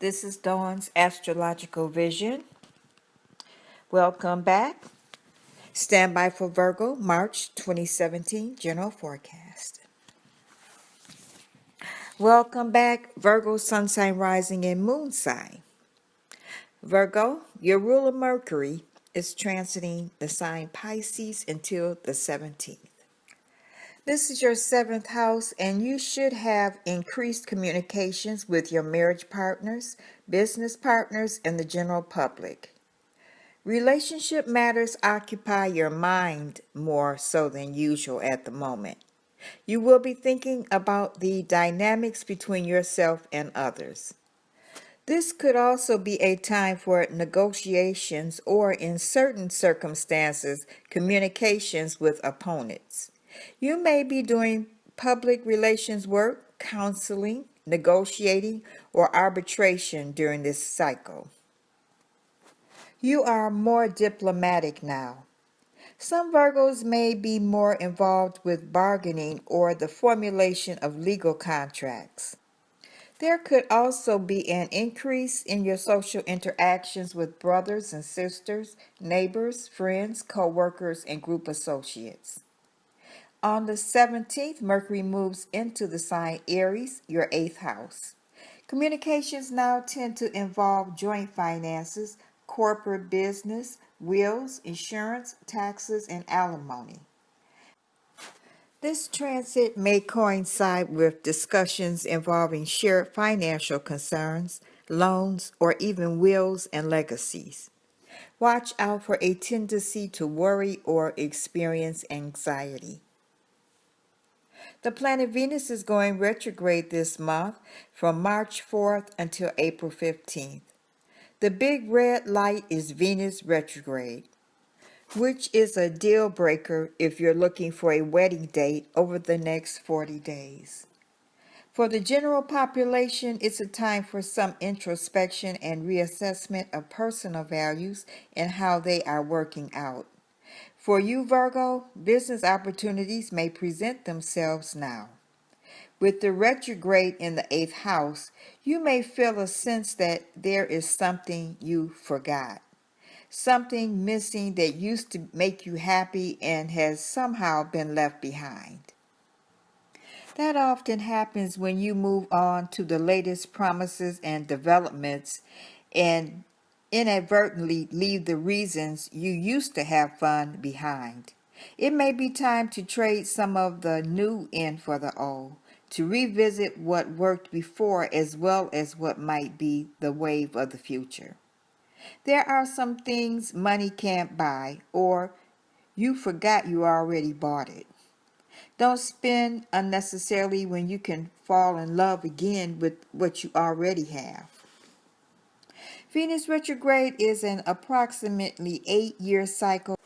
This is Dawn's Astrological Vision. Welcome back. Stand by for Virgo March 2017 General Forecast. Welcome back, Virgo Sun Sign, Rising, and Moon Sign. Virgo, your ruler Mercury is transiting the sign Pisces until the 17th. This is your 7th house, and you should have increased communications with your marriage partners, business partners, and the general public. Relationship matters occupy your mind more so than usual at the moment. You will be thinking about the dynamics between yourself and others. This could also be a time for negotiations or, in certain circumstances, communications with opponents. You may be doing public relations work, counseling, negotiating, or arbitration during this cycle. You are more diplomatic now. Some Virgos may be more involved with bargaining or the formulation of legal contracts. There could also be an increase in your social interactions with brothers and sisters, neighbors, friends, co-workers, and group associates. On the 17th, Mercury moves into the sign Aries, your 8th house. Communications now tend to involve joint finances, corporate business, wills, insurance, taxes, and alimony. This transit may coincide with discussions involving shared financial concerns, loans, or even wills and legacies. Watch out for a tendency to worry or experience anxiety. The planet Venus is going retrograde this month from March 4th until April 15th. The big red light is Venus retrograde, which is a deal breaker if you're looking for a wedding date over the next 40 days. For the general population, it's a time for some introspection and reassessment of personal values and how they are working out. For you, Virgo, business opportunities may present themselves now. With the retrograde in the 8th house, you may feel a sense that there is something you forgot. Something missing that used to make you happy and has somehow been left behind. That often happens when you move on to the latest promises and developments and inadvertently leave the reasons you used to have fun behind. It may be time to trade some of the new in for the old, to revisit what worked before as well as what might be the wave of the future. There are some things money can't buy, or you forgot you already bought it. Don't spend unnecessarily when you can fall in love again with what you already have. Venus retrograde is an approximately 8-year cycle,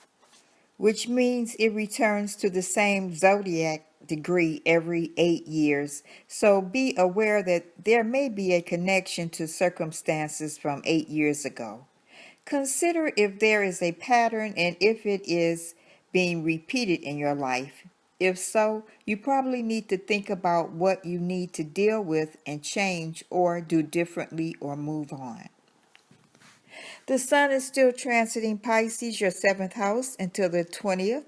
which means it returns to the same zodiac degree every 8 years. So be aware that there may be a connection to circumstances from 8 years ago. Consider if there is a pattern and if it is being repeated in your life. If so, you probably need to think about what you need to deal with and change or do differently or move on. The sun is still transiting Pisces, your 7th house, until the 20th.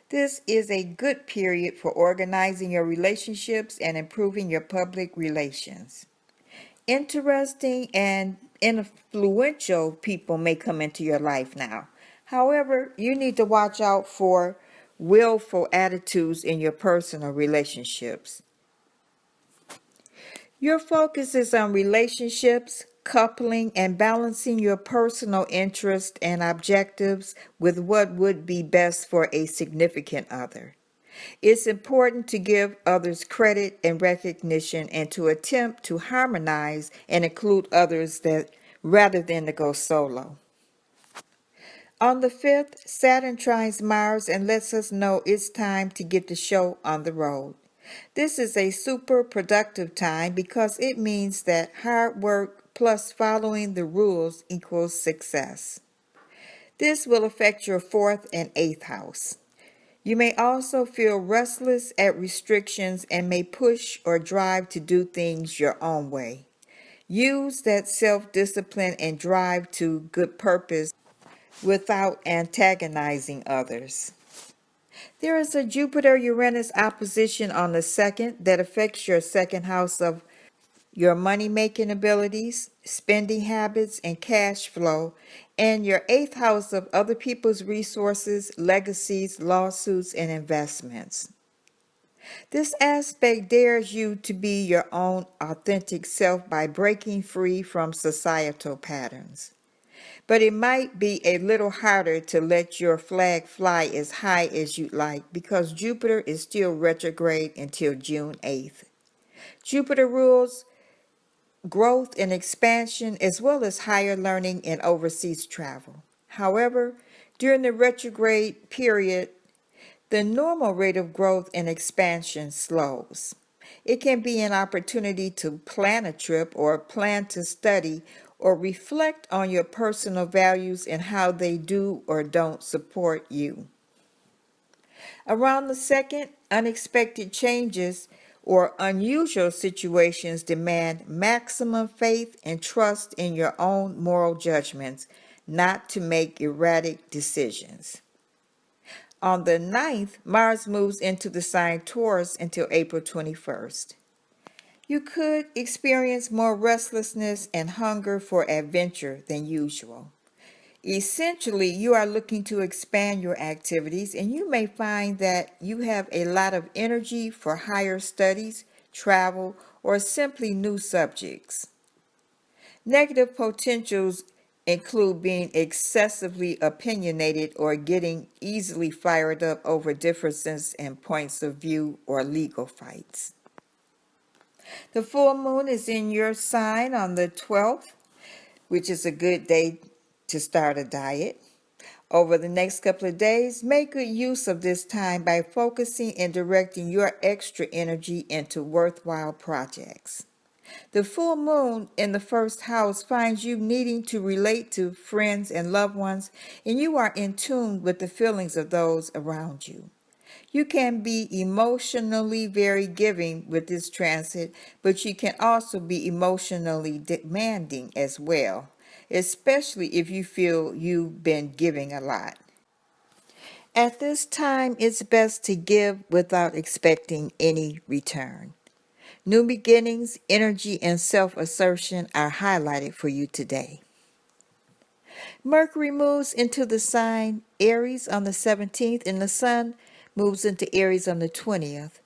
This is a good period for organizing your relationships and improving your public relations. Interesting and influential people may come into your life now. However, you need to watch out for willful attitudes in your personal relationships. Your focus is on relationships, coupling, and balancing your personal interests and objectives with what would be best for a significant other. It's important to give others credit and recognition and to attempt to harmonize and include others rather than to go solo. On the 5th, Saturn trines Mars and lets us know it's time to get the show on the road. This is a super productive time because it means that hard work plus following the rules equals success. This will affect your 4th and 8th house. You may also feel restless at restrictions and may push or drive to do things your own way. Use that self-discipline and drive to good purpose without antagonizing others. There is a Jupiter-Uranus opposition on the 2nd that affects your second house of your money-making abilities, spending habits, and cash flow, and your 8th house of other people's resources, legacies, lawsuits, and investments. This aspect dares you to be your own authentic self by breaking free from societal patterns. But it might be a little harder to let your flag fly as high as you'd like because Jupiter is still retrograde until June 8th. Jupiter rules growth and expansion as well as higher learning and overseas travel. However, during the retrograde period, the normal rate of growth and expansion slows. It can be an opportunity to plan a trip or plan to study or reflect on your personal values and how they do or don't support you. Around the 2nd, unexpected changes or unusual situations demand maximum faith and trust in your own moral judgments, not to make erratic decisions. On the 9th, Mars moves into the sign Taurus until April 21st. You could experience more restlessness and hunger for adventure than usual. Essentially, you are looking to expand your activities, and you may find that you have a lot of energy for higher studies, travel, or simply new subjects. Negative potentials include being excessively opinionated or getting easily fired up over differences in points of view or legal fights. The full moon is in your sign on the 12th, which is a good day to start a diet. Over the next couple of days, make good use of this time by focusing and directing your extra energy into worthwhile projects. The full moon in the first house finds you needing to relate to friends and loved ones, and you are in tune with the feelings of those around you. You can be emotionally very giving with this transit, but you can also be emotionally demanding as well, especially if you feel you've been giving a lot. At this time, it's best to give without expecting any return. New beginnings, energy, and self-assertion are highlighted for you today. Mercury moves into the sign Aries on the 17th, and the Sun moves into Aries on the 20th.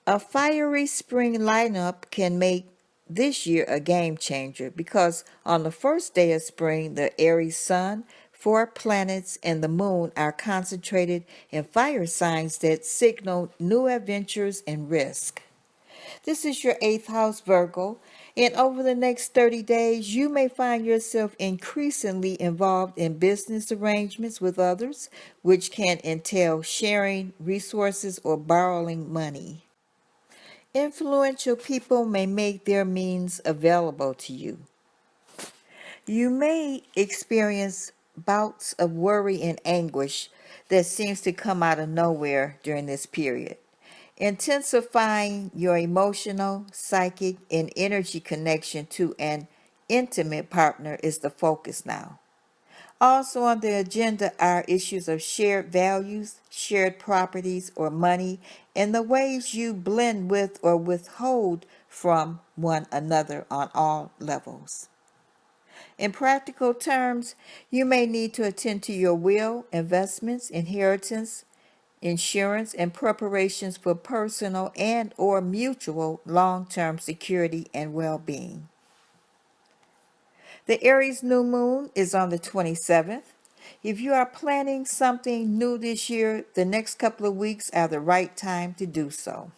A fiery spring lineup can make this year a game changer because on the first day of spring, the Aries Sun, 4 planets, and the Moon are concentrated in fire signs that signal new adventures and risk. This is your 8th house, Virgo, and over the next 30 days, you may find yourself increasingly involved in business arrangements with others, which can entail sharing resources or borrowing money. Influential people may make their means available to you. You may experience bouts of worry and anguish that seems to come out of nowhere during this period. Intensifying your emotional, psychic, and energy connection to an intimate partner is the focus now. Also on the agenda are issues of shared values, shared properties, or money, and the ways you blend with or withhold from one another on all levels. In practical terms, you may need to attend to your will, investments, inheritance, insurance, and preparations for personal and or mutual long-term security and well-being. The Aries new moon is on the 27th. If you are planning something new this year, the next couple of weeks are the right time to do so.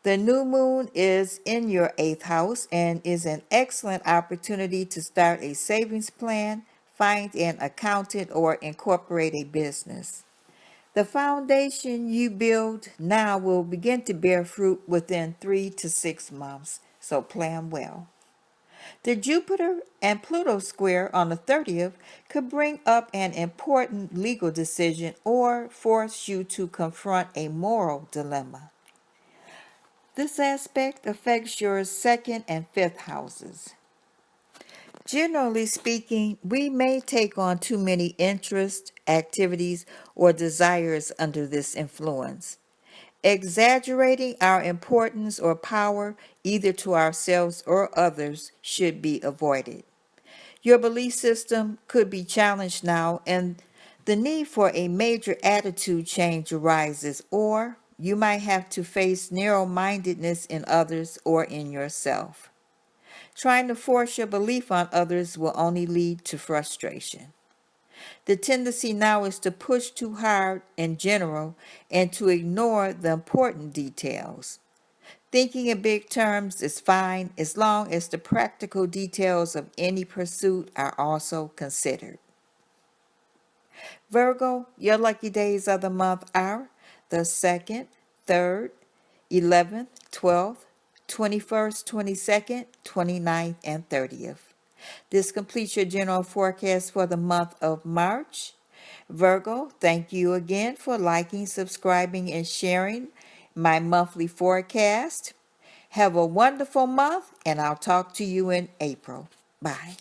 The new moon is in your 8th house and is an excellent opportunity to start a savings plan, find an accountant, or incorporate a business. The foundation you build now will begin to bear fruit within 3 to 6 months, so plan well. The Jupiter and Pluto square on the 30th could bring up an important legal decision or force you to confront a moral dilemma. This aspect affects your 2nd and 5th houses. Generally speaking, we may take on too many interests, activities, or desires under this influence. Exaggerating our importance or power, either to ourselves or others, should be avoided. Your belief system could be challenged now, and the need for a major attitude change arises, or you might have to face narrow mindedness in others or in yourself. Trying to force your belief on others will only lead to frustration. The tendency now is to push too hard in general and to ignore the important details. Thinking in big terms is fine as long as the practical details of any pursuit are also considered. Virgo, your lucky days of the month are the 2nd, 3rd, 11th, 12th, 21st, 22nd, 29th, and 30th. This completes your general forecast for the month of March. Virgo, thank you again for liking, subscribing, and sharing my monthly forecast. Have a wonderful month, and I'll talk to you in April. Bye.